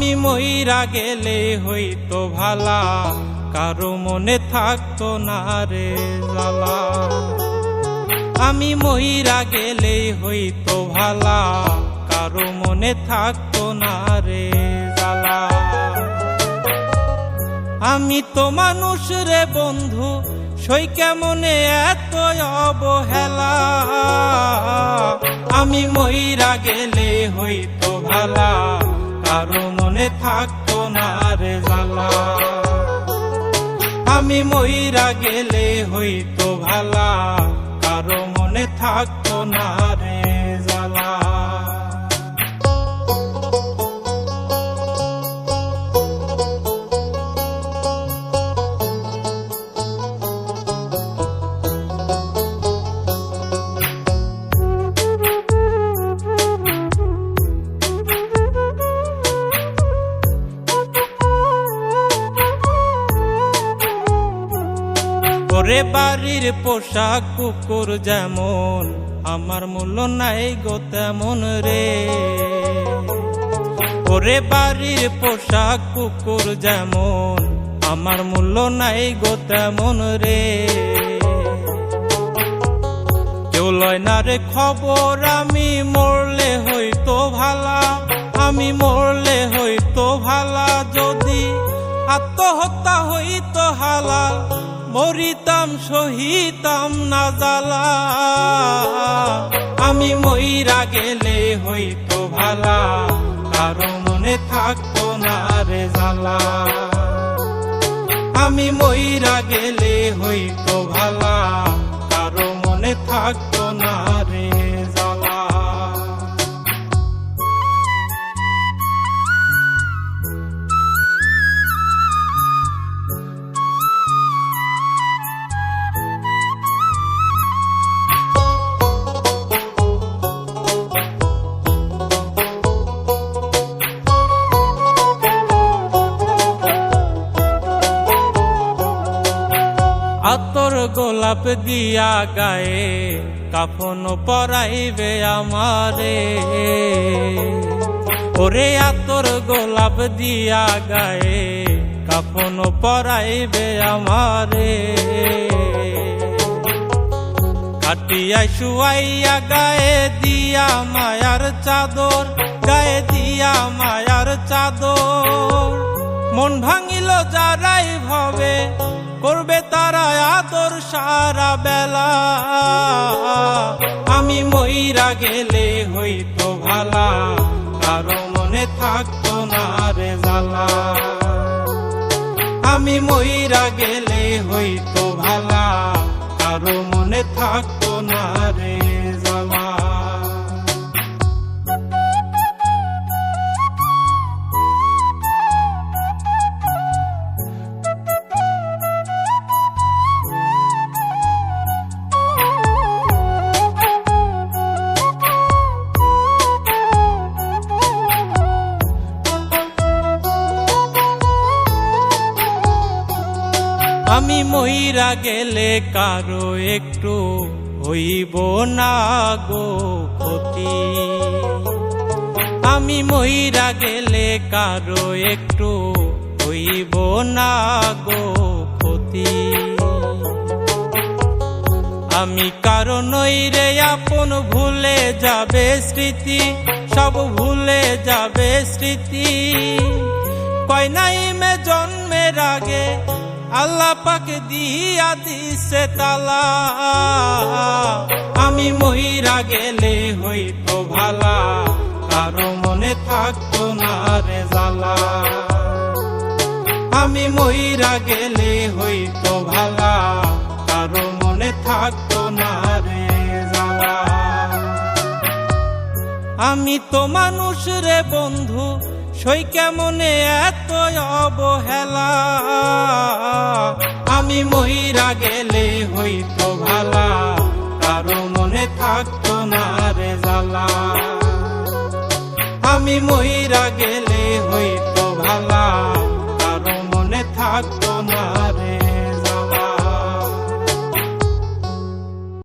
আমি মইরা গেলে হইতো ভালা, কারো মনে থাকতো না রে জ্বালা। আমি মইরা গেলে হইতো ভালা, কারো মনে থাকতো না রে জ্বালা। আমি তো মানুষ রে বন্ধু, সই কেমনে এত অবহেলা। আমি মইরা গেলে হইতো ভালা, কারো মনে থাকতো না রে জ্বালা। আমি মইরা গেলে হইতো ভালা, কারো মনে থাকতো না রে জ্বালা। ওরে বাড়ির পোশাক কুকুর যেমন, আমার মূল্য নাই গো তেমন রে। ওরে বাড়ির পোশাক কুকুর যেমন, আমার মূল্য নাই গো তেমন রে। কেউ লয় না রে খবর, আমি মরলে হইতো ভালা। আমি মরলে হইতো ভালা, যদি আত্মহত্যা হইতো হালাল, মরিতাম সহিতাম না জ্বালা। আমি মইরা গেলে হইতো ভালা, কারো মনে থাকতো না রে জ্বালা। আমি মইরা গেলে হইতো ভালা, কারো মনে থাকতো না রে জ্বালা। আতর গোলাপ দিয়া গায়ে, কাফন পরাইবে আমারে। ওরে আতর গোলাপ দিয়া গায়ে, কাফন পরাইবে আমারে। কাটিয়া শুয়াইয়া গায়ে দিয়া মায়ার চাদর, গায়ে দিয়া মায়ার চাদর। মন ভাঙিল যারাই ভাবে, করবে তারা আদর সারা বেলা। আমি মইরা গেলে হইতো ভালা, কারো মনে থাকতো না রে জ্বালা। আমি মইরা গেলে হইতো ভালা, কারো মনে থাকতো না রে জ্বালা। আমি মইরা গেলে কারো একটু হইব না গো ক্ষতি। আমি মইরা গেলে কারো একটু হইব না গো ক্ষতি। আমি কারো নই রে আপন, ভুলে যাবে স্মৃতি, সব ভুলে যাবে স্মৃতি। কয় নাই মে জন্মের আগে, আল্লাহ পাক দিয়া দিছে তালা। আমি মইরা গেলে হইতো ভালা, কারো মনে থাকতো না রে জ্বালা। আমি মইরা গেলে হইতো ভালা, কারো মনে থাকতো না রে জ্বালা। আমি তো মানুষ রে বন্ধু, সই কেমনে এত অবহেলা। আমি মইরা গেলে হইতো ভালা, কারো মনে থাকতো না রে জ্বালা। আমি মইরা গেলে